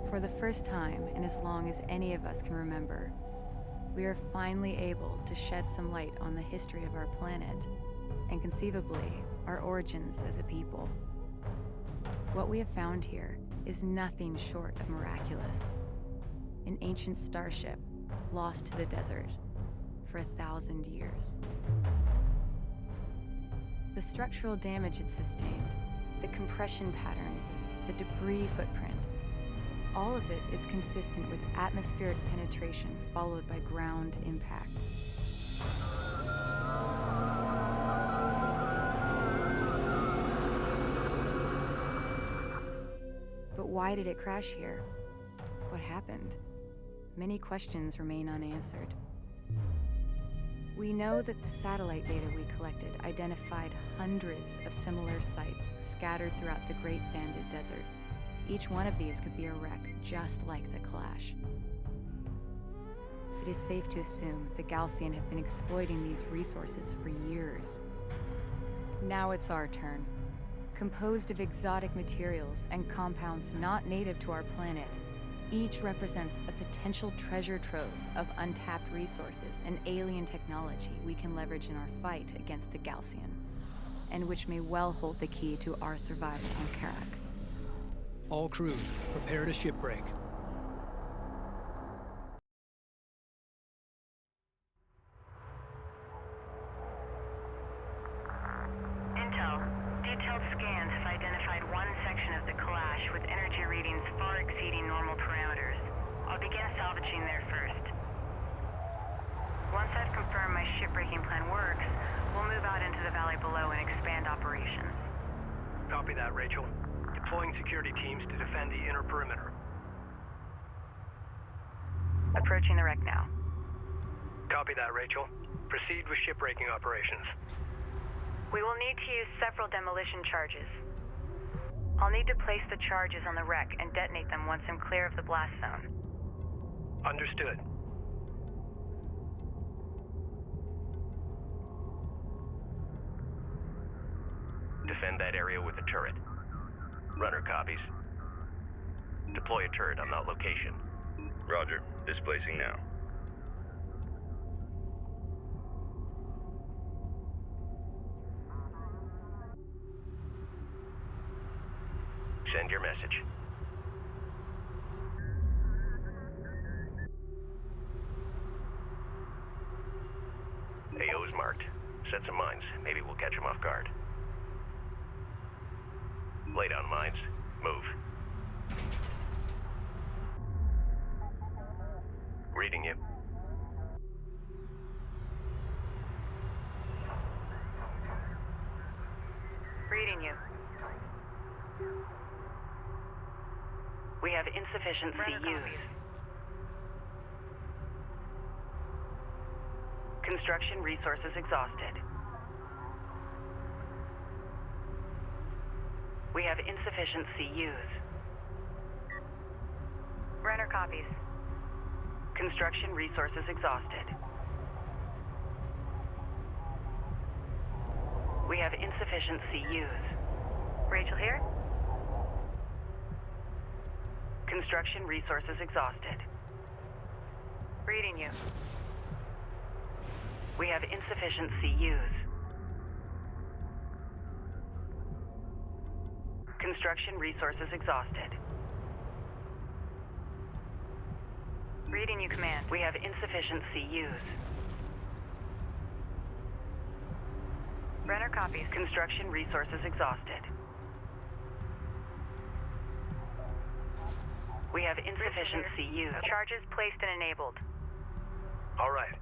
For the first time in as long as any of us can remember, we are finally able to shed some light on the history of our planet and conceivably our origins as a people. What we have found here is nothing short of miraculous. An ancient starship lost to the desert for 1,000 years. The structural damage it sustained, the compression patterns, the debris footprint, all of it is consistent with atmospheric penetration followed by ground impact. But why did it crash here? What happened? Many questions remain unanswered. We know that the satellite data we collected identified hundreds of similar sites scattered throughout the Great Banded Desert. Each one of these could be a wreck just like the Clash. It is safe to assume the Gaussian have been exploiting these resources for years. Now it's our turn. Composed of exotic materials and compounds not native to our planet, each represents a potential treasure trove of untapped resources and alien technology we can leverage in our fight against the Gaussian, and which may well hold the key to our survival on Kharak. All crews, prepare to shipbreak. Intel. Detailed scans have identified one section of the Clash with energy readings far exceeding normal parameters. I'll begin salvaging there first. Once I've confirmed my shipbreaking plan works, we'll move out into the valley below and expand operations. Copy that, Rachel. Deploying security teams to defend the inner perimeter. Approaching the wreck now. Copy that, Rachel. Proceed with shipbreaking operations. We will need to use several demolition charges. I'll need to place the charges on the wreck and detonate them once I'm clear of the blast zone. Understood. Defend that area with a turret. Runner copies. Deploy a turret on that location. Roger. Displacing now. Send your message. AO is marked. Set some mines. Maybe we'll catch them off guard. Lay down mines. Move. Reading you. Reading you. We have insufficient CUs. Construction resources exhausted. We have insufficient CUs. Runner copies. Construction resources exhausted. We have insufficient CUs. Rachel here? Construction resources exhausted. Reading you. We have insufficient CUs. Construction resources exhausted. Reading you, Command. We have insufficient CUs. Runner copies. Construction resources exhausted. We have insufficient CUs. Charges placed and enabled. All right.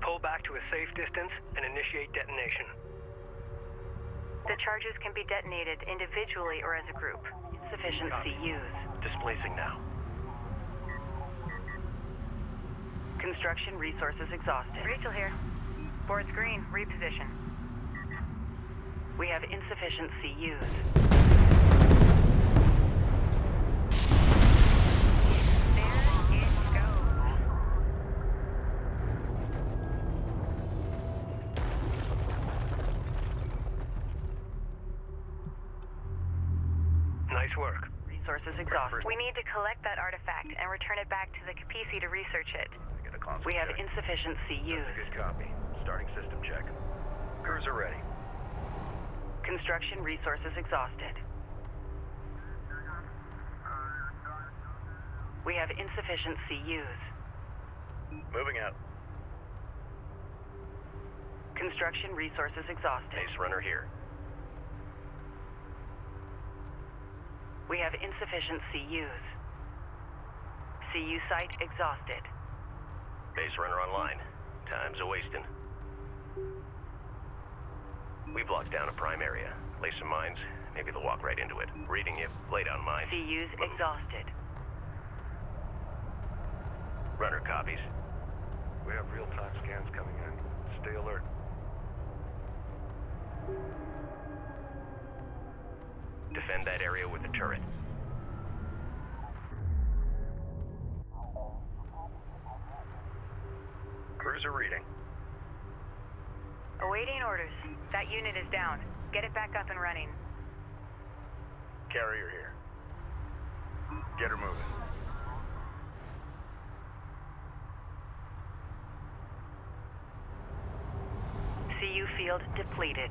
Pull back to a safe distance and initiate detonation. The charges can be detonated individually or as a group. Insufficient CUs. Displacing now. Construction resources exhausted. Rachel here. Board's green. Reposition. We have insufficient CUs. There it goes. Nice work. resources exhausted. We need to collect that artifact and return it back to the Capisi to research it. We have insufficient CUs. That's a good copy. Starting system check. Crews are ready. Construction resources exhausted. We have insufficient CUs. Moving out. Construction resources exhausted. Base runner here. We have insufficient CUs. CU site exhausted. Base runner online. Time's a-wasting. We blocked down a prime area. Lay some mines. Maybe they'll walk right into it. Reading you. Lay down mine. CUs Move. exhausted. Runner copies. We have real-time scans coming in. Stay alert. Defend that area with a turret. Crews are reading. Awaiting orders. That unit is down. Get it back up and running. Carrier here. Get her moving. CU field depleted.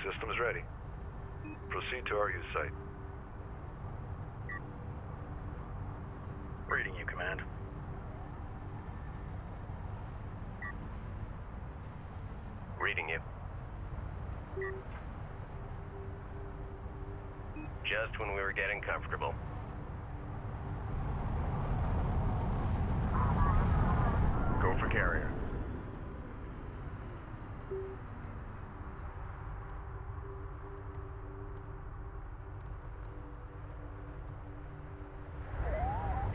Systems ready. Proceed to our use site. Reading you, Command. Reading you. Just when we were getting comfortable. Go for carrier.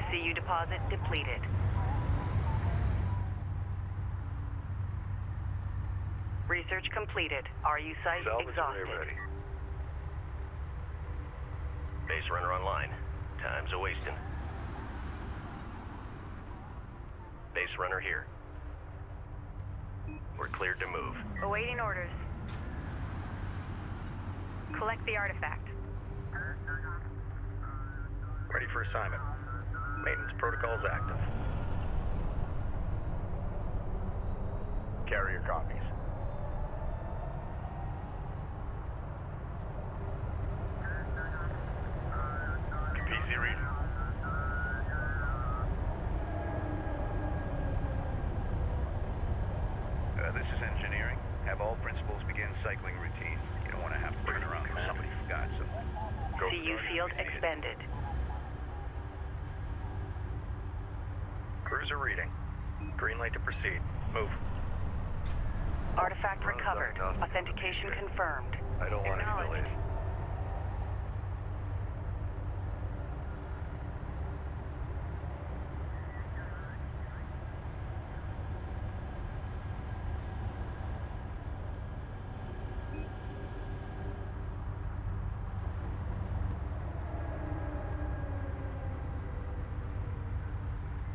CU deposit depleted. Research completed. RU site Salvage exhausted. array ready. Base runner online. Time's a-wasting. Base runner here. We're cleared to move. Awaiting orders. Collect the artifact. Ready for assignment. Maintenance protocols active. Carrier copies. PC reading. This is engineering. Have all principals begin cycling routine. You don't want to have to turn around if somebody forgot something. Go CU field expended. Crews are reading. Green light to proceed. Move. Artifact recovered. Authentication confirmed. I don't want any Acknowledged. delays.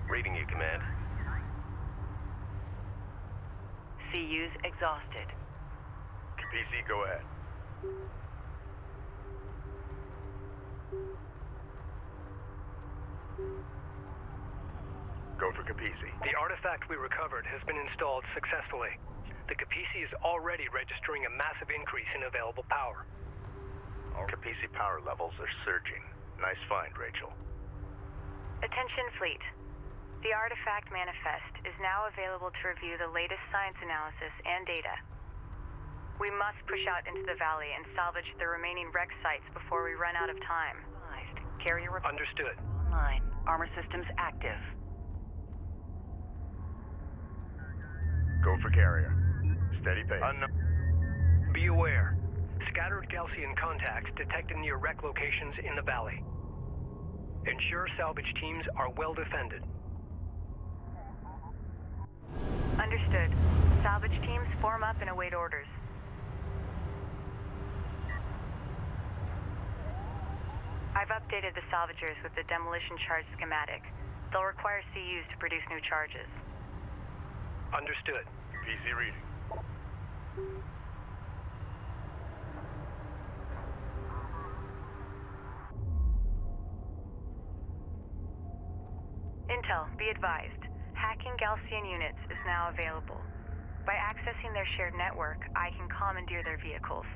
Reading you, Command. CUs exhausted. PC, go ahead. Go for Capisi. The artifact we recovered has been installed successfully. The Capisi is already registering a massive increase in available power. Our Capisi power levels are surging. Nice find, Rachel. Attention fleet. The artifact manifest is now available to review the latest science analysis and data. We must push out into the valley and salvage the remaining wreck sites before we run out of time. Carrier report Understood. online. Armor systems active. Go for carrier. Steady pace. Be aware. Scattered Gaussian contacts detected near wreck locations in the valley. Ensure salvage teams are well defended. Understood. Salvage teams form up and await orders. I've updated the salvagers with the demolition charge schematic. They'll require CUs to produce new charges. Understood. PC reading. Intel, be advised. Hacking Gaussian units is now available. By accessing their shared network, I can commandeer their vehicles.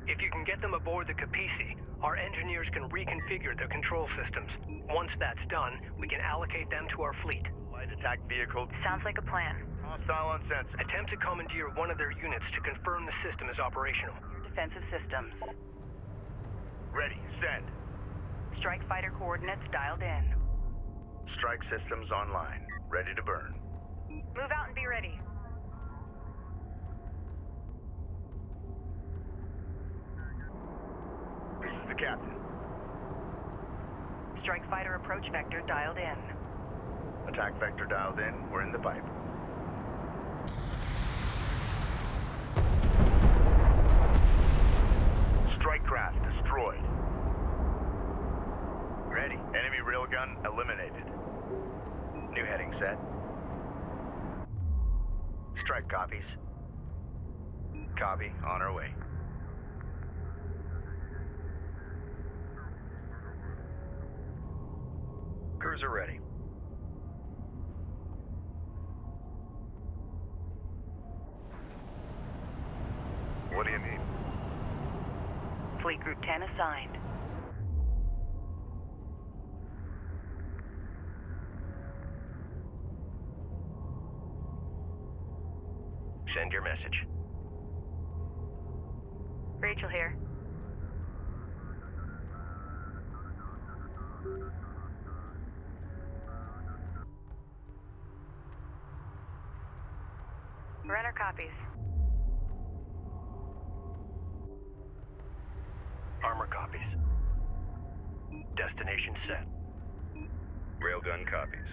If you can get them aboard the Capisi, our engineers can reconfigure their control systems. Once that's done, we can allocate them to our fleet. Light attack vehicle. Sounds like a plan. Hostile on sensor. Attempt to commandeer one of their units to confirm the system is operational. Your defensive systems. Ready. Send. Strike fighter coordinates dialed in. Strike systems online. Ready to burn. Move out and be ready. This is the captain. Strike fighter approach vector dialed in. Attack vector dialed in. We're in the pipe. Strike craft destroyed. Ready. Enemy railgun eliminated. New heading set. Strike copies. Copy. On our way. Cruiser ready. What do you need? Fleet Group 10 assigned. Send your message. Rachel here. Runner copies. Armor copies. Destination set. Railgun copies.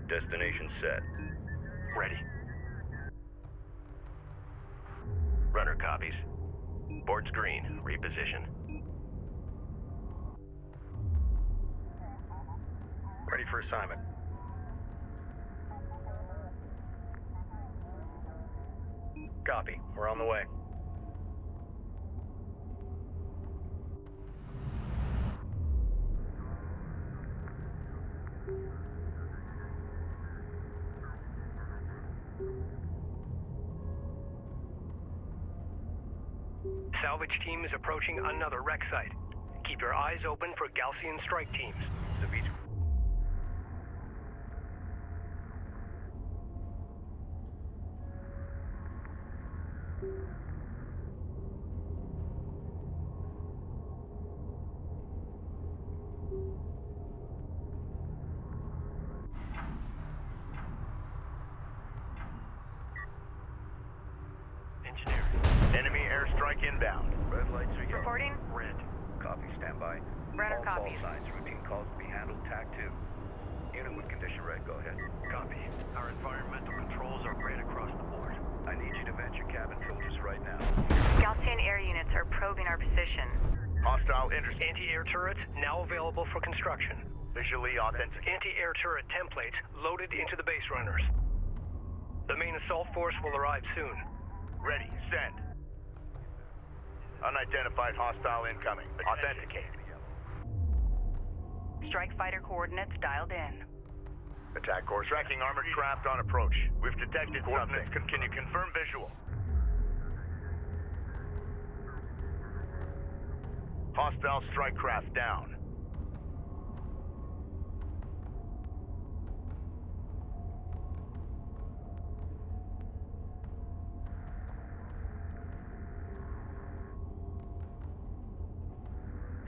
Destination set. Ready. Runner copies. Board's green. Reposition. Ready for assignment. Copy. We're on the way. Salvage team is approaching another wreck site. Keep your eyes open for Gaussian strike teams. Engineer. Enemy airstrike inbound. Red lights are yellow. Reporting. Red. Copy. Stand by. Runner All copies. call signs. Routine calls to be handled. TAC 2. Unit with condition red. Go ahead. Copy. Our environmental controls are ran across the board. I need you to vent your cabin filters right now. Gaussian air units are probing our position. Hostile interest. Anti-air turrets now available for construction. Visually authentic. Anti-air turret templates loaded into the base runners. The main assault force will arrive soon. Ready. Send. Unidentified hostile incoming. Authenticate. Strike fighter coordinates dialed in. Attack course. Tracking armored craft on approach. We've detected coordinates. Can you confirm visual? Hostile strike craft down.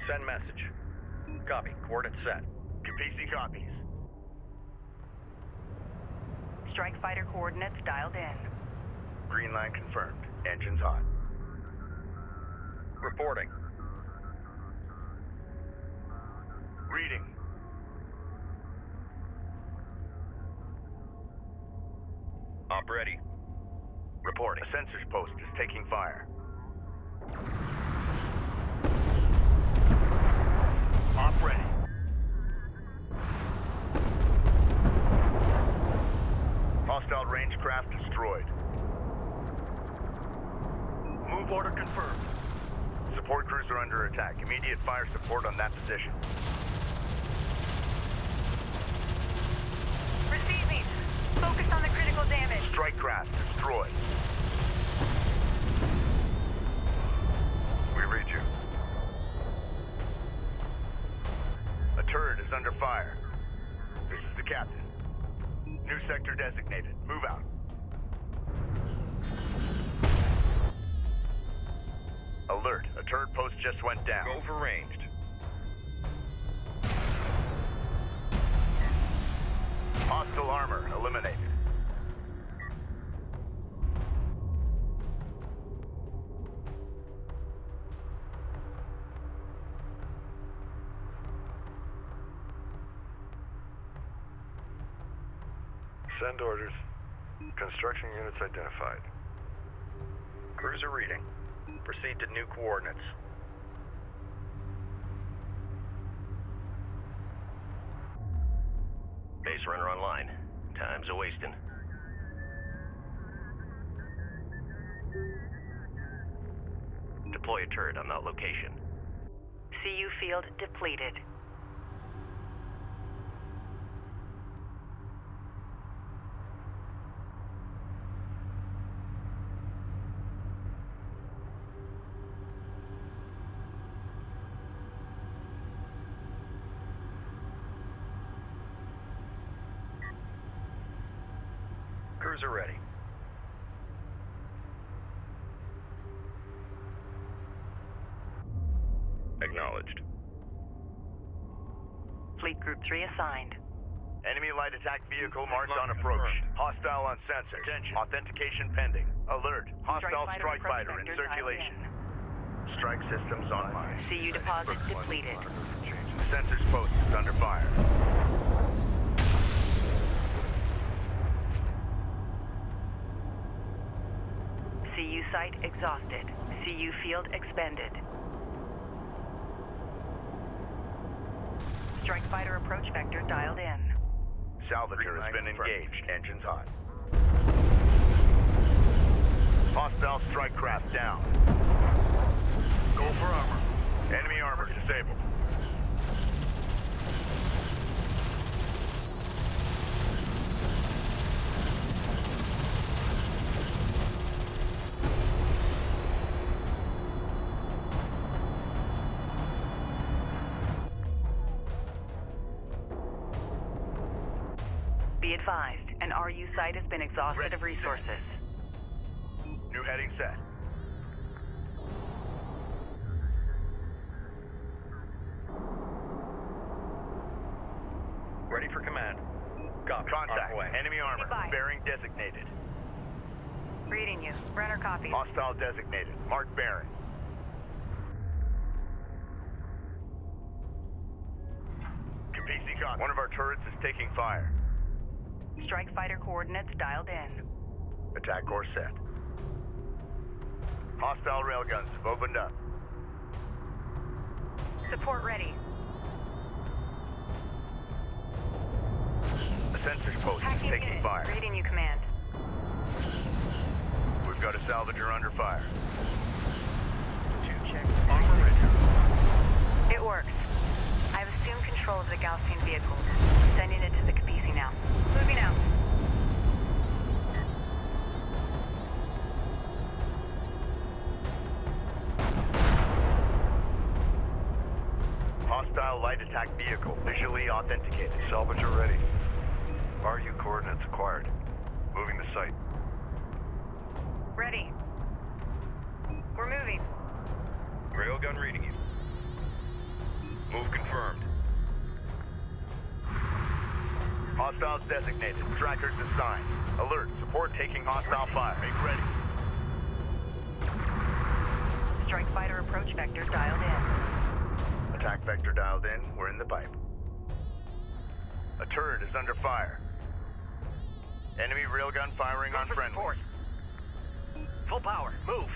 Send message. Copy. Coordinates set. PC copies. Strike fighter coordinates dialed in. Green line confirmed. Engines hot. Reporting. Reading. Op ready. Reporting. A sensors post is taking fire. Op ready. Hostile range craft destroyed. Move order confirmed. Support crews are under attack. Immediate fire support on that position. Receiving. Focus on the critical damage. Strike craft destroyed. We read you. A turret is under fire. This is the captain. New sector designated. Move out. Alert. A turret post just went down. Go for ranged. Hostile armor eliminated. Send orders. Construction units identified. Cruiser reading. Proceed to new coordinates. Base runner online. Time's a-wasting. Deploy a turret on that location. CU field depleted. Cruiser ready. Acknowledged. Fleet Group 3 assigned. Enemy light attack vehicle marked on approach. Hostile on sensors. Attention. Authentication pending. Alert. Hostile strike fighter in circulation. Strike systems online. CU deposit depleted. Sensors post is under fire. CU site exhausted. CU field expended. Strike fighter approach vector dialed in. Salvager has been engaged. Engines hot. Hostile strike craft down. Go for armor. Enemy armor disabled. Be advised, an RU site has been exhausted of resources. New heading set. Ready for command. Copy. Contact. On way. Enemy armor. Goodbye. Bearing designated. Reading you. Runner copy. Hostile designated. Mark bearing. Capisi copy. One of our turrets is taking fire. Strike fighter coordinates dialed in. Attack course set. Hostile railguns have opened up. Support ready. The sensors post is Hacking taking unit. fire. Reading you, command. We've got a salvager under fire. Check. Armor ready. It works. I've assumed control of the Gaussian vehicle. Sending it to the Capisi now. Moving out. Hostile light attack vehicle visually authenticated. Salvager ready. RU coordinates acquired. Moving to site. Ready. We're moving. Railgun reading you. Move confirmed. Hostiles designated. Trackers assigned. Alert. Support taking hostile fire. Make ready. Strike fighter approach vector dialed in. Attack vector dialed in. We're in the pipe. A turret is under fire. Enemy railgun firing on friendlies. Full power. Move.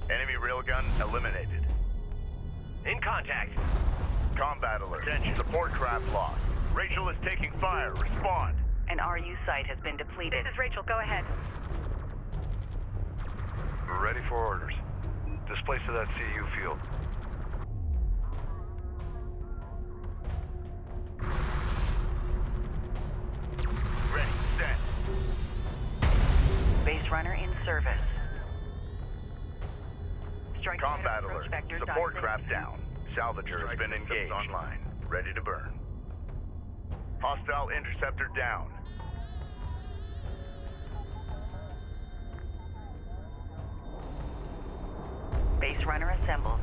Enemy railgun eliminated. In contact. Combat alert. Attention. Support craft lost. Rachel is taking fire. Respond. An RU site has been depleted. This is Rachel. Go ahead. We're ready for orders. Displace to that CU field. Ready. Set. Base runner in service. Strike Combat fighter approach alert. vector Support dialed in. craft down. Salvager has been engaged. Online. Ready to burn. Hostile interceptor down. Base runner assembled.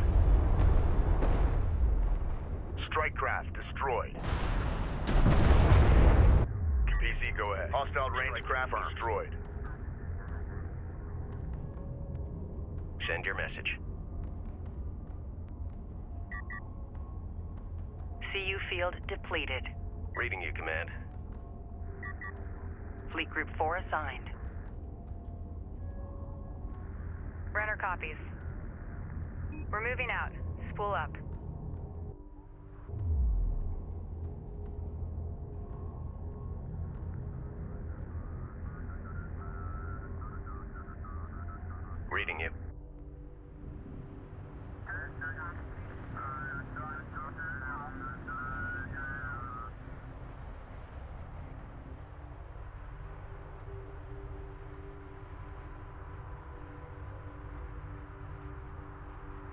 Strike craft destroyed. PC, go ahead. Hostile range craft destroyed. Send your message. CU field depleted. Reading you, Command. Fleet Group 4 assigned. Runner copies. We're moving out. Spool up. Reading you.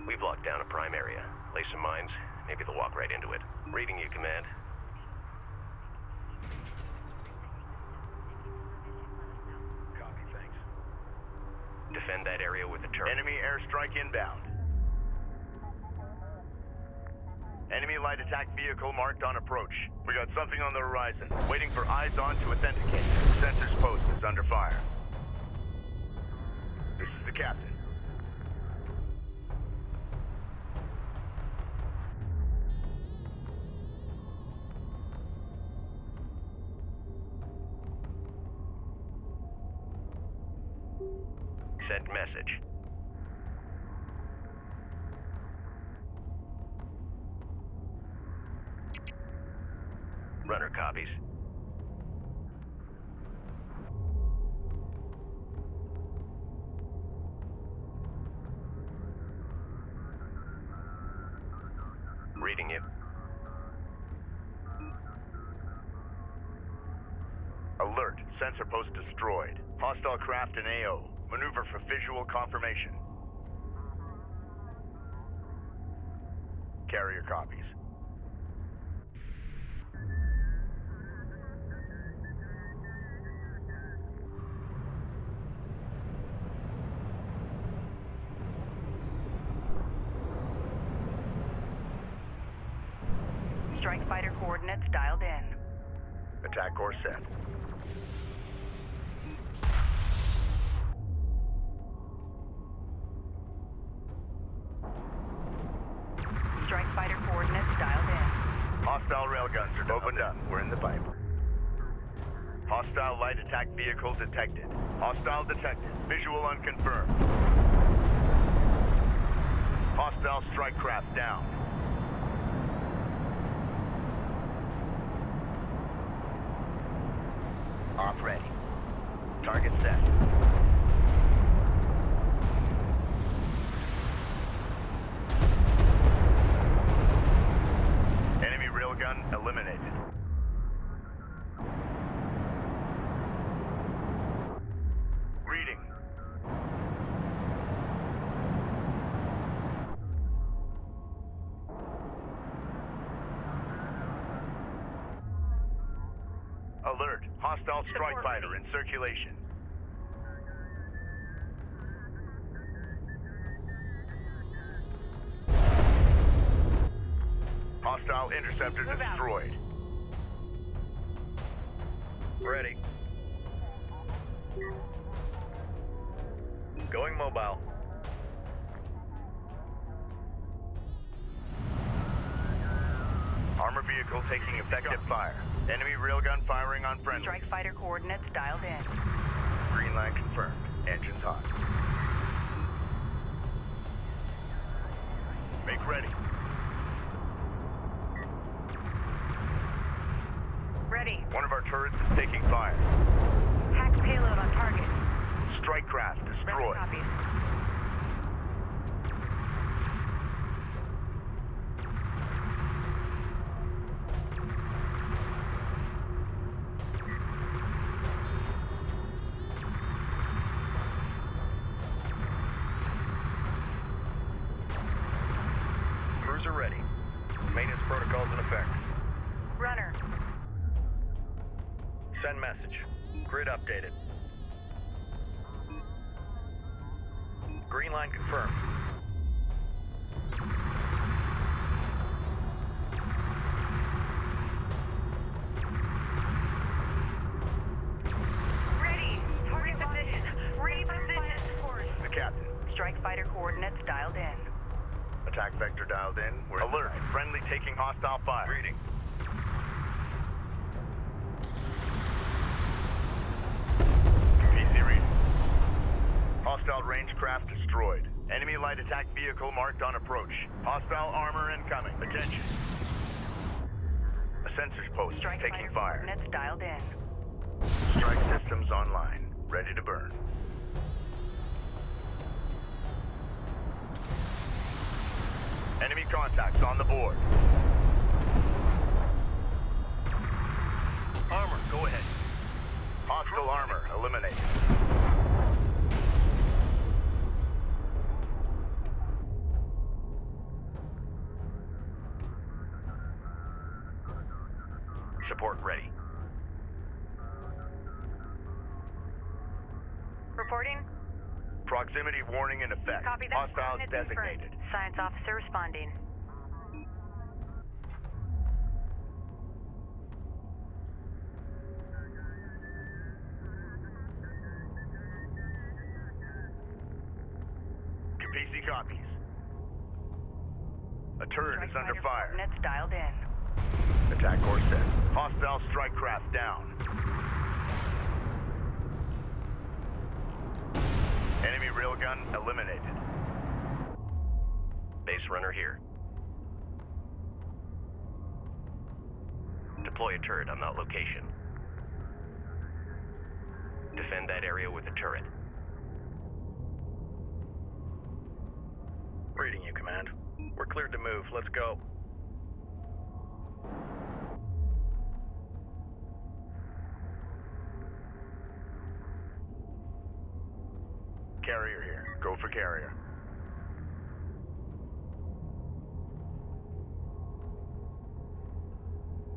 We've locked down a prime area. Lay some mines. Maybe they'll walk right into it. Reading you, Command. Copy, thanks. Defend that area with a turret. Enemy airstrike inbound. Enemy light attack vehicle marked on approach. We got something on the horizon. Waiting for eyes on to authenticate. Sensors post is under fire. This is the captain. Send message. Runner copies. Reading you. Alert. Sensor post destroyed. Hostile craft in AO. Maneuver for visual confirmation. Carrier copies. Strike fighter coordinates dialed in. Attack course set. Strike fighter coordinates dialed in. Hostile railguns are opened up. We're in the pipe. Hostile light attack vehicle detected. Hostile detected. Visual unconfirmed. Hostile strike craft down. Off ready. Target set. Enemy railgun eliminated. Reading. Alert. Hostile strike fighter in circulation. Hostile interceptor destroyed. Ready. Going mobile. Armor vehicle taking effective fire. Enemy railgun firing on friendly. Strike fighter coordinates dialed in. Green line confirmed. Engines hot. Make ready. Ready. One of our turrets is taking fire. Hacked payload on target. Strike craft Render destroyed. copies. Crews are ready. Maintenance protocols in effect. Runner. Send message. Grid updated. Green line confirmed. Ready. Reposition. Reposition. The captain. Strike fighter coordinates dialed in. Attack vector dialed in. We're alert. Friendly taking hostile fire. Reading. PC reading. Hostile range craft destroyed. Enemy light attack vehicle marked on approach. Hostile armor incoming. Attention. A sensors post Strike is taking fighter fire. coordinates dialed in. Strike systems online. Ready to burn. Enemy contacts on the board. Armor, go ahead. Hostile armor eliminated. Support ready. Reporting. Proximity warning in effect. Copy that. Hostiles Coordinates designated. confirmed. Science officer responding. PC copies. A turret is under Fighter fire. coordinates dialed in. Attack course set. Hostile strike craft down. Enemy railgun eliminated. Base runner here. Deploy a turret on that location. Defend that area with a turret. Reading you, Command. We're cleared to move. Let's go. Carrier here. Go for carrier.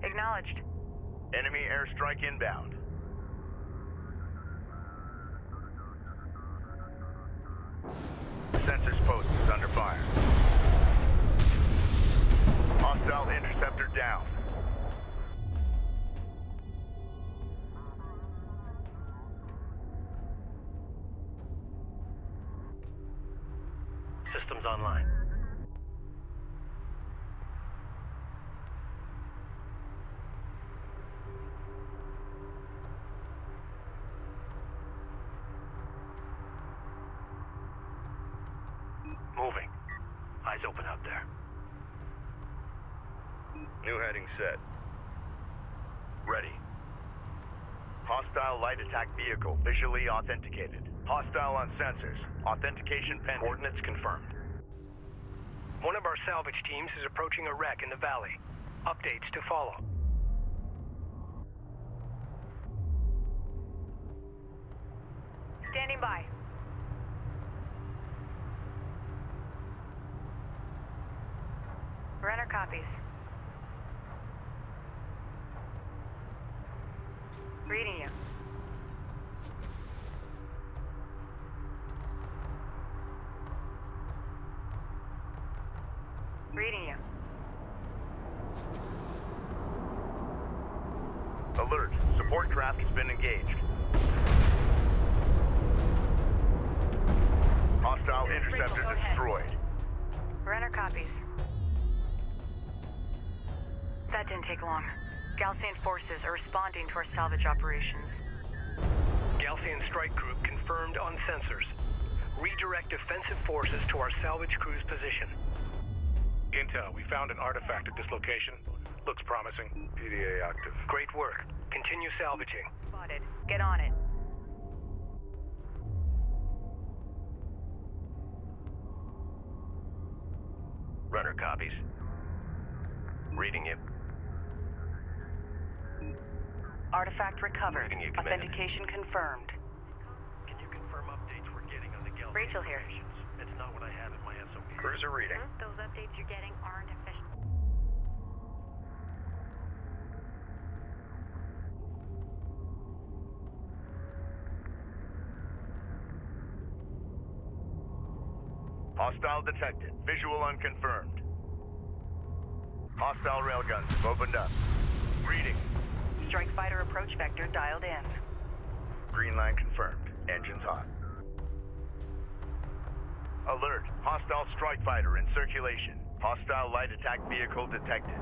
Acknowledged. Enemy airstrike inbound. Sensors post is under fire. Hostile interceptor down. Systems online. Moving. Eyes open out there. New heading set. Ready. Hostile light attack vehicle visually authenticated. Hostile on sensors. Authentication pending. Coordinates confirmed. One of our salvage teams is approaching a wreck in the valley. Updates to follow. Standing by. Runner copies. Reading you. Reading you. Alert. Support craft has been engaged. Hostile interceptor Go ahead. destroyed. Runner copies. That didn't take long. Galcian forces are responding to our salvage operations. Galcian strike group confirmed on sensors. Redirect defensive forces to our salvage crew's position. Intel, we found an artifact at this location. Looks promising. PDA active. Great work. salvaging. Spotted. Get on it. Runner copies. Reading you. Artifact recovered. Reading you, Command. Authentication confirmed. Can you confirm updates we're getting on the Galaxy? Rachel here. It's not what I have in my SOP. Cruiser reading. Those updates you're getting aren't official. Hostile detected. Visual unconfirmed. Hostile railguns have opened up. Reading. Strike fighter approach vector dialed in. Green line confirmed. Engines hot. Alert. Hostile strike fighter in circulation. Hostile light attack vehicle detected.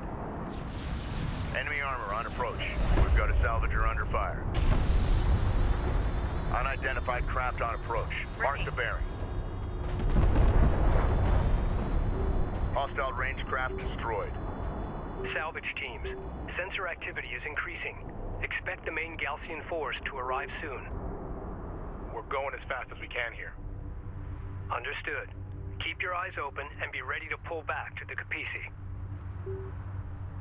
Enemy armor on approach. We've got a salvager under fire. Unidentified craft on approach. Mark the bearing. Hostile range craft destroyed. Salvage teams. Sensor activity is increasing. Expect the main Galcian force to arrive soon. We're going as fast as we can here. Understood. Keep your eyes open and be ready to pull back to the Capisi.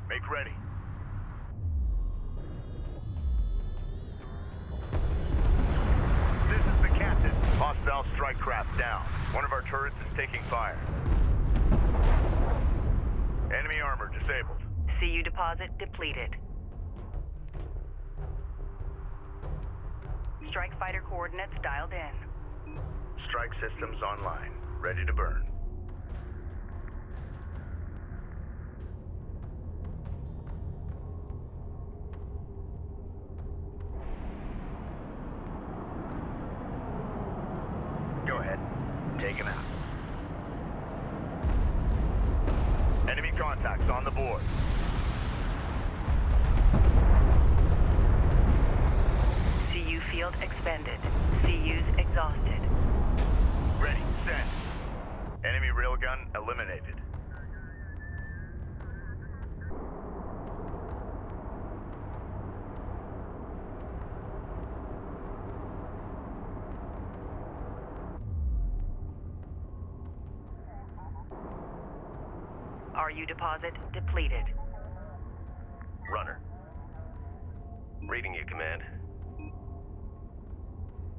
Make ready. This is the captain. Hostile strike craft down. One of our turrets is taking fire. Enemy armor disabled. CU deposit depleted. Strike fighter coordinates dialed in. Strike systems online. Ready to burn. Go ahead. Take him out. Enemy contacts on the board. CU field expended. CU's exhausted. Ready. Send. Enemy railgun eliminated. RU deposit depleted. Runner. Reading you, Command.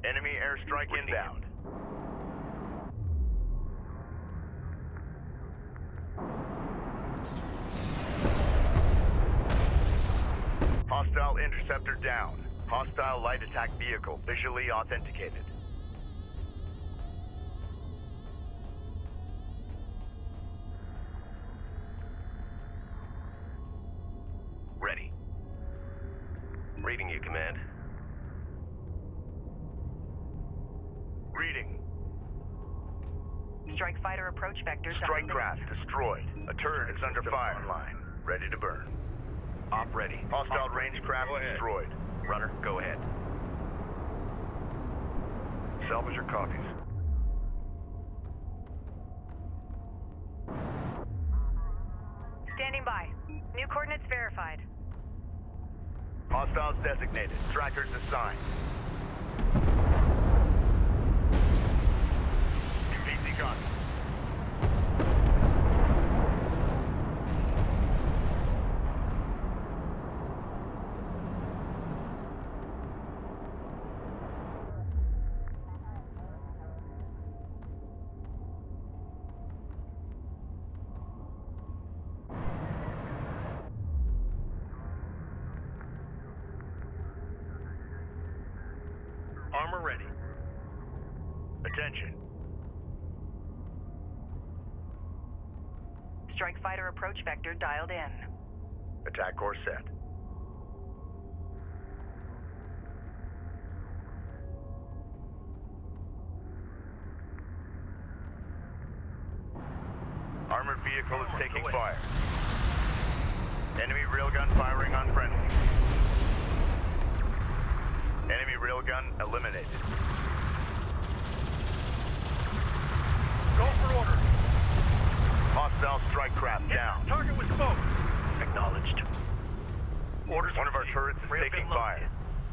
Enemy airstrike Reading inbound. Hostile interceptor down. Hostile light attack vehicle visually authenticated. Ready. Reading you, Command. Reading. Strike fighter approach vector Strike dialed craft destroyed. A turret is under fire. Online. Ready to burn. Op ready. Hostile range craft destroyed. Runner, go ahead. Salvager copies. Standing by. New coordinates verified. Hostiles designated. Trackers assigned. PC contact. Armor ready. Attention. Strike fighter approach vector dialed in. Attack course set. Armored vehicle is taking fire. Enemy railgun firing on friendly. Enemy railgun eliminated. Go for order. Hostile strike craft down. Target with smoke. Acknowledged. Orders One of our received. turrets is Rail taking bin located. fire.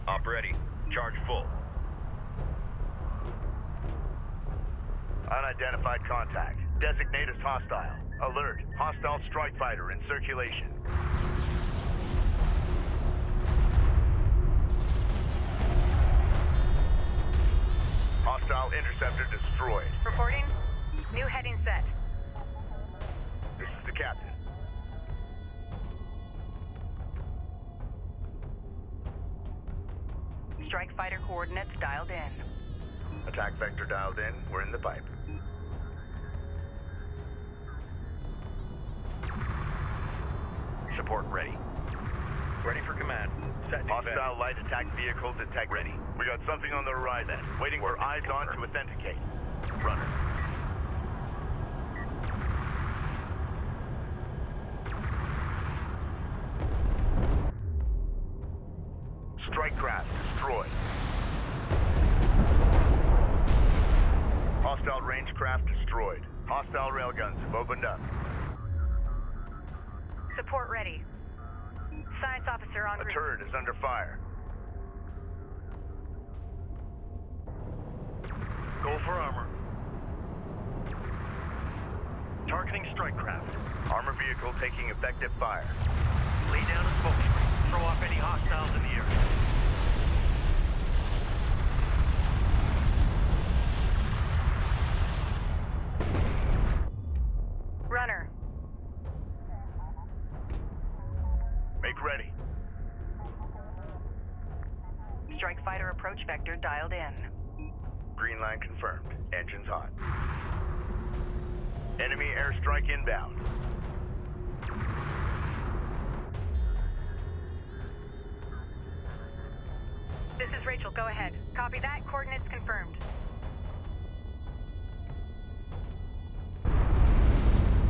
Op ready. Charge full. Unidentified contact. Designate as hostile. Alert. Hostile strike fighter in circulation. Hostile interceptor destroyed. Reporting. New heading set. This is the captain. Strike fighter coordinates dialed in. Attack vector dialed in. We're in the pipe. Support ready. Ready for command. Set to Hostile light attack vehicle detected. Ready. We got something on the horizon. Waiting for eyes on to authenticate. Runner. Strike craft destroyed. Hostile range craft destroyed. Hostile railguns have opened up. Support ready. Science officer en A route. turret is under fire. Go for armor. Targeting strike craft. Armor vehicle taking effective fire. Lay down a smoke screen. Throw off any hostiles in the area. Runner. Make ready. Strike fighter approach vector dialed in. Green line confirmed. Engines hot. Enemy airstrike inbound. This is Rachel. Go ahead. Copy that. Coordinates confirmed.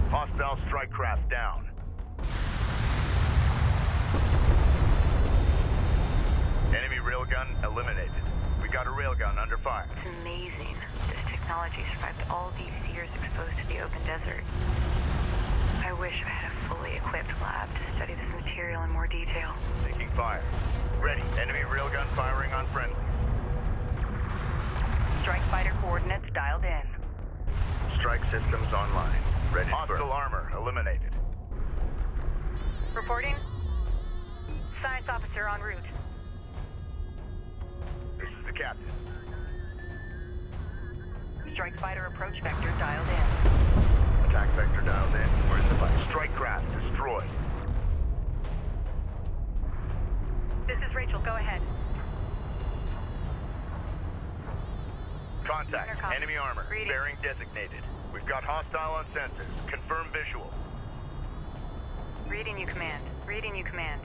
Hostile strike craft down. Enemy railgun eliminated. We got a railgun under fire. It's amazing. This technology survived all these years exposed to the open desert. I wish I had a fully equipped lab to study this material in more detail. Taking fire. Ready. Enemy railgun firing on friendly. Strike fighter coordinates dialed in. Strike systems online. Ready. Hostile armor eliminated. Reporting. Science officer en route. This is the captain. Strike fighter approach vector dialed in. Attack vector dialed in. We're in the fight. Strike craft destroyed. This is Rachel. Go ahead. Contact. Intercom. Enemy armor. Reading. Bearing designated. We've got hostile on sensors. Confirm visual. Reading you, command. Reading you, command.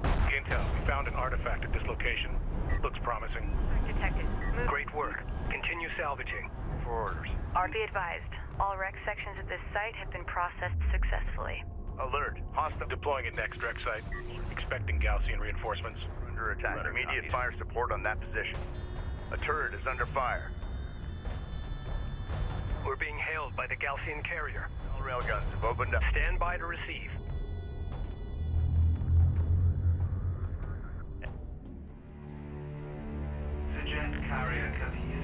Intel, we found an artifact at this location. Looks promising. Detected. Move. Great work. Continue salvaging. For orders. Be advised. All rec sections at this site have been processed successfully. Alert. Hostile Deploying at next rec site. Expecting Gaussian reinforcements. under attack. Runner Immediate copies. fire support on that position. A turret is under fire. We're being hailed by the Gaussian carrier. All railguns have opened up. Stand by to receive. Suggest carrier Každý.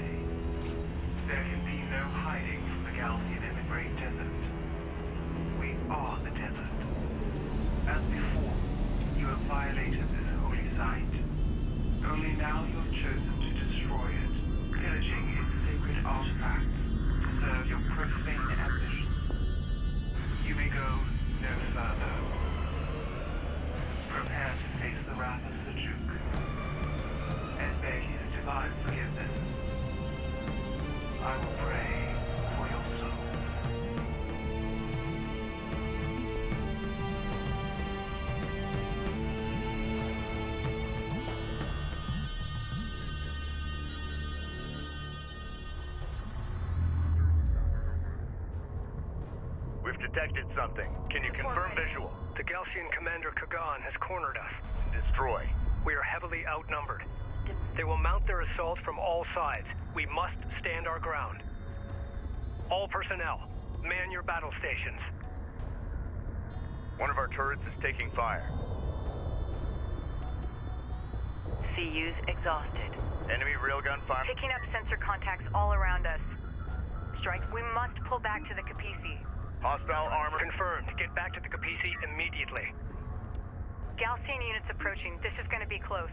There can be no hiding from the Gaussian immigrant desert. We are the desert. As before, you have violated this holy site. Only now you have chosen to destroy it, pillaging its sacred artifacts to serve your profane ambitions. You may go no further. Prepare to face the wrath of Seljuk and beg his divine forgiveness. I will pray for your soul. We've detected something. Can you confirm visual? The Gaussian commander Kagan has cornered us. Destroy. We are heavily outnumbered. They will mount their assault from all sides. We must stand our ground. All personnel, Man your battle stations. One of our turrets is taking fire. CU's exhausted. Enemy railgun fire. Picking up sensor contacts all around us. Strikes, we must pull back to the Capisi. Hostile armor. Confirmed. Get back to the Capisi immediately. Galcian units approaching. This is going to be close.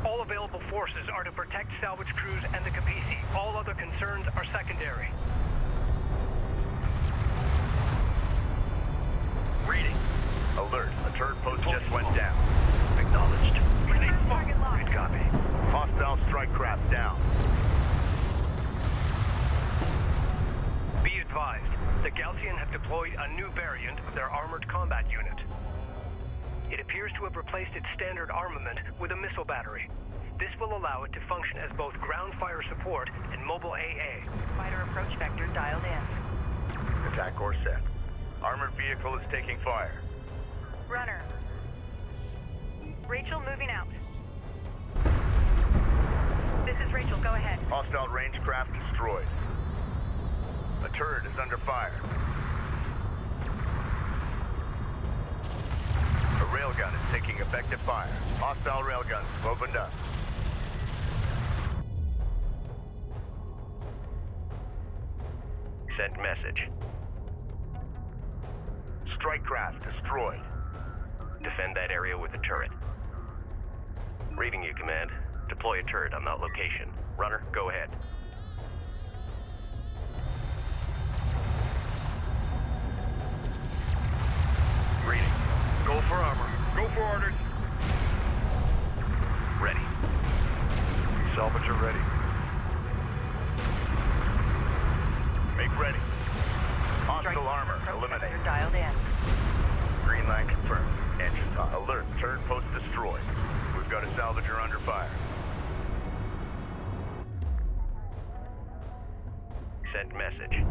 All available forces are to protect salvage crews and the Capisi. All other concerns are secondary. Reading. Alert. A turret post just went down. Acknowledged. Target locked. Good copy. Hostile strike craft down. Be advised, the Galcian have deployed a new variant of their armored combat unit. It appears to have replaced its standard armament with a missile battery. This will allow it to function as both ground fire support and mobile AA. Fighter approach vector dialed in. Attack course set. Armored vehicle is taking fire. Runner. Rachel moving out. This is Rachel, go ahead. Hostile range craft destroyed. A turret is under fire. A railgun is taking effective fire. Hostile railguns have opened up. Sent message. Strike craft destroyed. Defend that area with a turret. Reading you, Command. Deploy a turret on that location. Runner, go ahead. Reading. Go for armor. Go for orders. Ready. Salvager ready. Make ready. Strike Hostile armor approach eliminated. vector dialed in. Green line confirmed. Engines on alert. Turret post destroyed. We've got a salvager under fire. Sent message.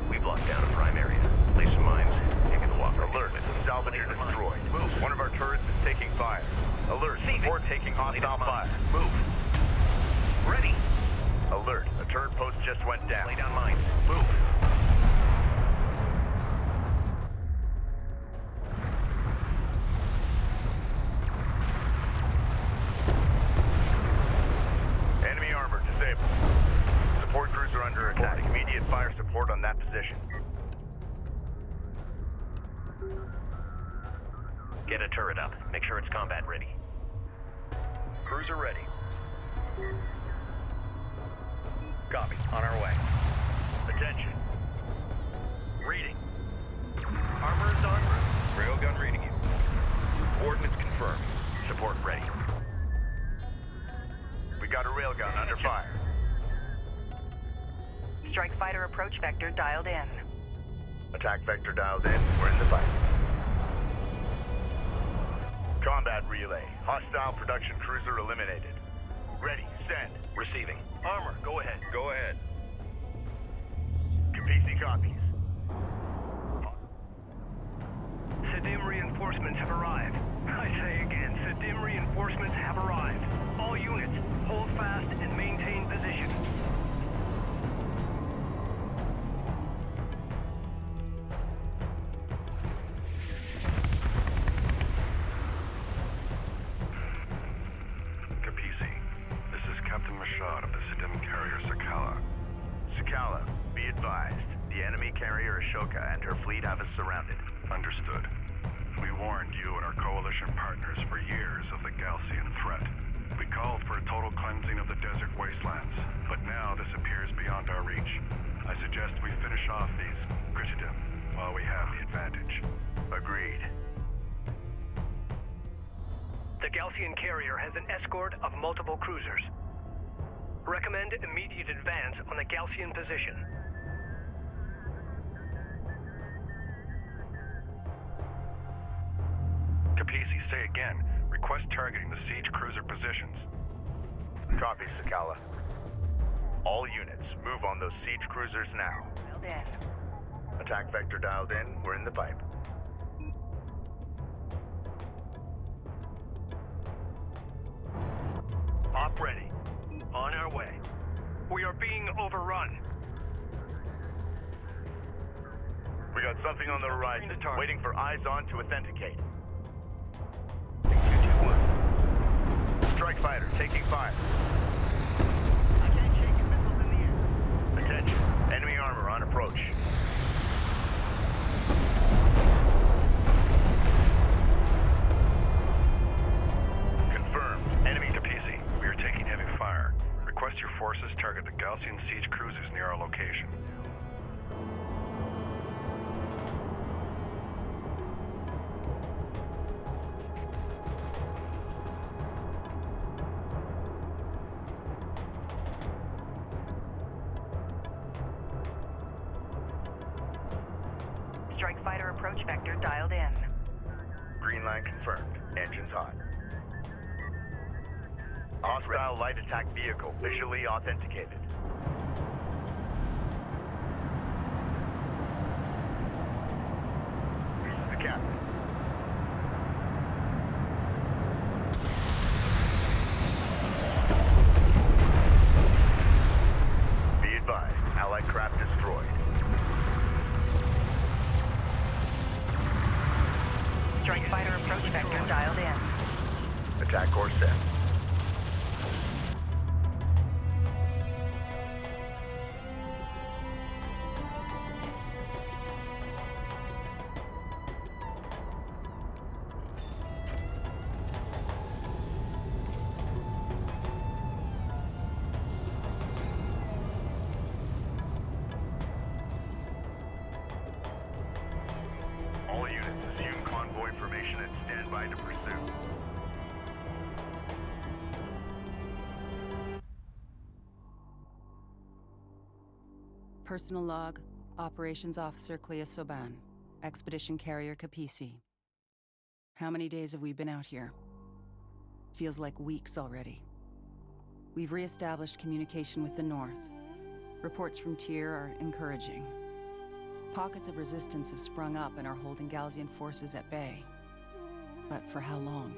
We've locked down a prime area. Place some mines. Take the walk. Alert. Salvager destroyed. Move. One of our turrets is taking fire. Alert. Support taking hostile fire. Move. Ready. Alert. A turret post just went down. Lay down mines. Move. Enemy armor disabled. Support crews are under attack. Immediate fire support on that position. Get a turret up. Make sure it's combat ready. Crews are ready. Copy. On our way. Attention. Reading. Armor is en route. Railgun reading you. Coordinates confirmed. Support ready. We got a railgun under fire. Strike fighter approach vector dialed in. Attack vector dialed in. We're in the fight. Combat relay. Hostile production cruiser eliminated. Ready. Send. Receiving. Armor. Go ahead. Go ahead. Capisi copies. Sedim reinforcements have arrived. I say again, Sedim reinforcements have arrived. All units, hold fast and maintain position. Capisi. This is Captain Mashad of the Sedim carrier Sakala. Sakala, be advised. The enemy carrier Ashoka and her fleet have us surrounded. Understood. We warned you and our coalition partners for years of the Galcian threat. We called for a total cleansing of the desert wastelands, but now this appears beyond our reach. I suggest we finish off these Critidim while we have the advantage. Agreed. The Galcian carrier has an escort of multiple cruisers. Recommend immediate advance on the Galcian position. Capisi, say again. Request targeting the siege cruiser positions. Copy, Sakala. All units, move on those siege cruisers now. Dialed in. Attack vector dialed in. We're in the pipe. Op ready. On our way. We are being overrun. We got something on the horizon. Waiting for eyes on to authenticate. 221. Strike fighter, taking fire. Attention, enemy armor on approach. Confirmed, enemy To PC, we are taking heavy fire. Request your forces target the Gaussian siege cruisers near our location. Strike fighter approach vector dialed in. Green line confirmed. Engines hot. Hostile light attack vehicle visually authenticated. This is the captain. Be advised, Allied craft destroyed. Strike fighter approach vector dialed in. Attack course set. All units assume convoy formation and stand by to pursue. Personal log, Operations Officer Clea Soban, Expedition Carrier Capisi. How many days have we been out here? Feels like weeks already. We've re-established communication with the north. Reports from Tyr are encouraging. Pockets of resistance have sprung up and are holding Gaussian forces at bay. But for how long?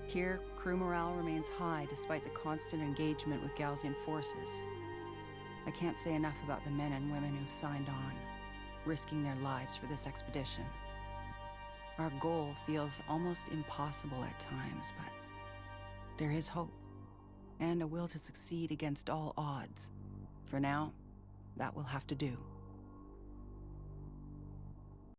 Here, crew morale remains high despite the constant engagement with Gaussian forces. I can't say enough about the men and women who've signed on, risking their lives for this expedition. Our goal feels almost impossible at times, but there is hope, and a will to succeed against all odds. For now, that will have to do.